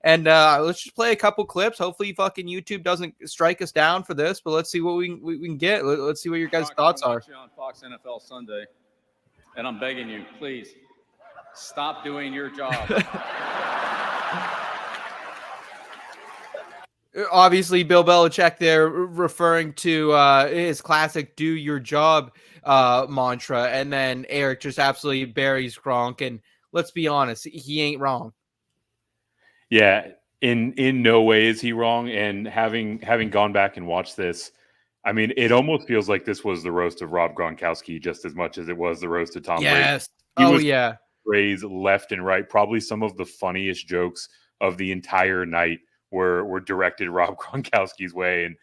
And let's just play a couple clips. Hopefully, fucking YouTube doesn't strike us down for this, but let's see what we can get. Let's see what your guys' thoughts are. I'm on Fox NFL Sunday, and I'm begging you, please stop doing your job. Obviously, Bill Belichick there referring to his classic "do your job" mantra, and then Eric just absolutely buries Gronk. And let's be honest, he ain't wrong. Yeah, in no way is he wrong. And having gone back and watched this, I mean, it almost feels like this was the roast of Rob Gronkowski just as much as it was the roast of Tom Brady. Yes. Oh yeah. Praise left and right. Probably some of the funniest jokes of the entire night were directed Rob Gronkowski's way, and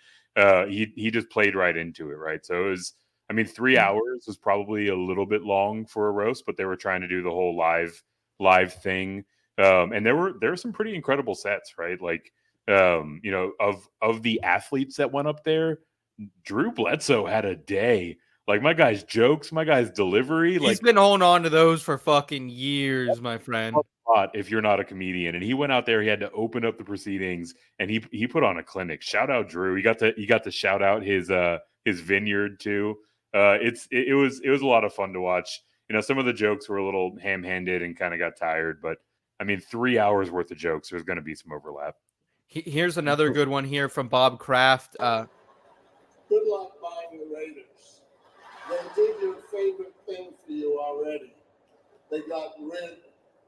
he just played right into it, right? So it was, I mean, 3 hours was probably a little bit long for a roast, but they were trying to do the whole live thing, and there were some pretty incredible sets, right? Like, you know, of the athletes that went up there, Drew Bledsoe had a day. Like, my guy's jokes, my guy's delivery. He's been holding on to those for fucking years, my friend. If you're not a comedian, and he went out there, he had to open up the proceedings, and he put on a clinic. Shout out Drew. He got to shout out his vineyard too. It was a lot of fun to watch. You know, some of the jokes were a little ham-handed and kind of got tired, but I mean, 3 hours worth of jokes. There's going to be some overlap. Here's another good one here from Bob Kraft. Good luck buying the Raiders. They did your favorite thing for you already. They got rid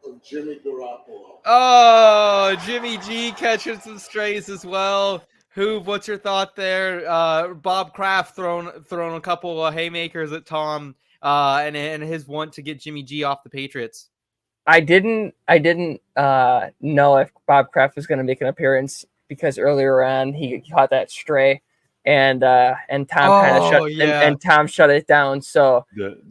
of Jimmy Garoppolo. Oh, Jimmy G catching some strays as well. Hoov, what's your thought there? Bob Kraft throwing a couple of haymakers at Tom, and his want to get Jimmy G off the Patriots. I didn't know if Bob Kraft was going to make an appearance because earlier on he caught that stray, and Tom Tom shut it down. So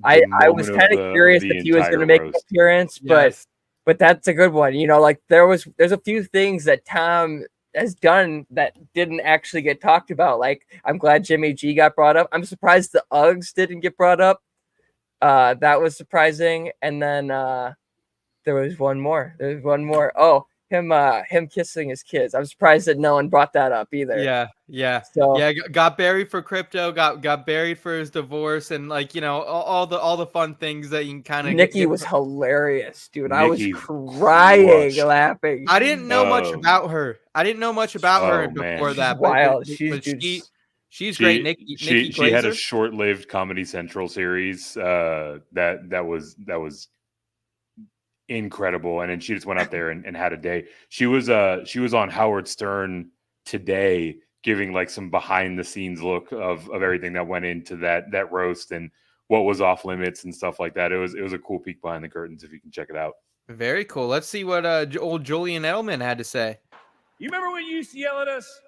I was kind of curious if he was going to make an appearance, yes. but that's a good one. You know, like there's a few things that Tom has done that didn't actually get talked about. Like, I'm glad Jimmy G got brought up. I'm surprised the Uggs didn't get brought up. That was surprising. And then there was one more. Oh, him kissing his kids. I'm surprised that no one brought that up either. Yeah. So got buried for crypto, got buried for his divorce, and like, you know, all the fun things that you can kind of. Nikki was hilarious, dude. I was crying, laughing. I didn't know much about her. Before that. Wild. She's great. Nikki she had a short-lived Comedy Central series that was incredible, and then she just went out there and had a day. She was on Howard Stern today, giving like some behind the scenes look of everything that went into that roast and what was off limits and stuff like that. It was a cool peek behind the curtains, if you can check it out. Very cool. Let's see what old Julian Edelman had to say. You remember when you used to yell at us?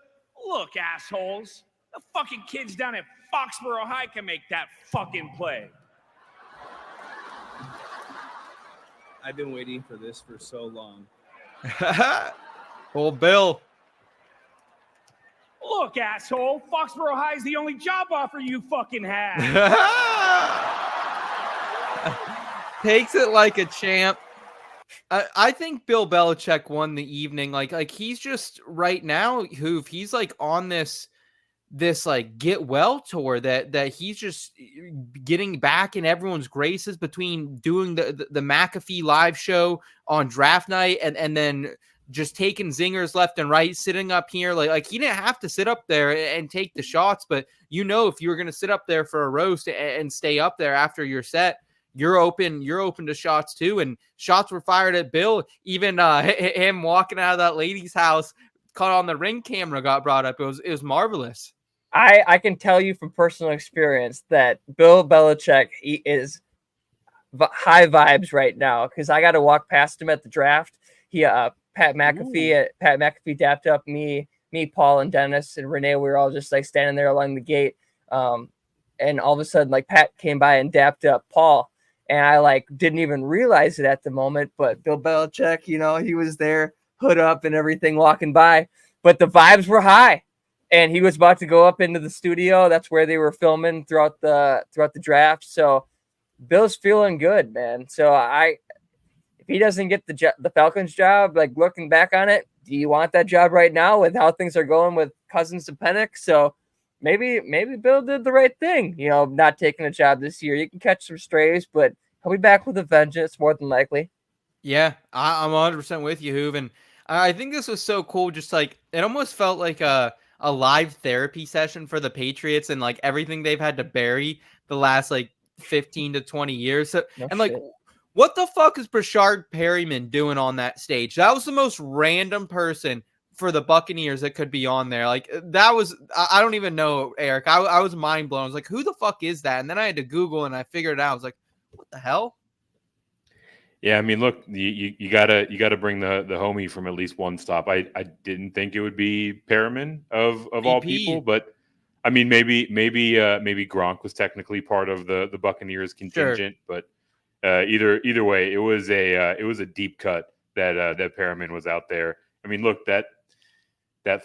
Look, assholes, the fucking kids down at Foxborough High can make that fucking play. I've been waiting for this for so long. Old Bill. Look, asshole, Foxborough High is the only job offer you fucking have. Takes it like a champ. I think Bill Belichick won the evening. Like he's just right now, Hoov, he's like on this like get well tour that he's just getting back in everyone's graces between doing the McAfee live show on draft night and then just taking zingers left and right, sitting up here. Like he didn't have to sit up there and take the shots, but you know, if you were going to sit up there for a roast and stay up there after your set, you're open to shots too. And shots were fired at Bill. Even him walking out of that lady's house caught on the Ring camera got brought up. It was marvelous. I can tell you from personal experience that Bill Belichick, he is high vibes right now, because I got to walk past him at the draft. He Pat McAfee dapped up me, Paul, and Dennis and Renee. We were all just like standing there along the gate, and all of a sudden, like, Pat came by and dapped up Paul, and I like didn't even realize it at the moment. But Bill Belichick, you know, he was there, hood up and everything, walking by. But the vibes were high. And he was about to go up into the studio. That's where they were filming throughout the draft. So Bill's feeling good, man. So if he doesn't get the Falcons job, like looking back on it, do you want that job right now with how things are going with Cousins and Penix? So maybe Bill did the right thing, not taking a job this year. You can catch some strays, but he'll be back with a vengeance more than likely. Yeah, I'm 100% with you, Hoov. And I think this was so cool. Just like it almost felt like a live therapy session for the Patriots and like everything they've had to bury the last like 15 to 20 years. So, No and shit. like, what the fuck is Brashard Perryman doing on that stage? That was the most random person for the Buccaneers that could be on there. Like that was, I don't even know, Eric. I was mind blown. I was like, who the fuck is that? And then I had to Google and I figured it out. I was like, what the hell? Yeah, I mean, look, you gotta bring the homie from at least one stop. I didn't think it would be Perriman of all people, BP. but I mean, maybe Gronk was technically part of the Buccaneers contingent, but either way, it was a deep cut that Perriman was out there. I mean, look, that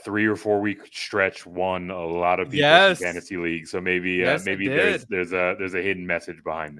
3 or 4 week stretch won a lot of people in Yes. fantasy leagues, so maybe Yes, it maybe did. there's a hidden message behind this.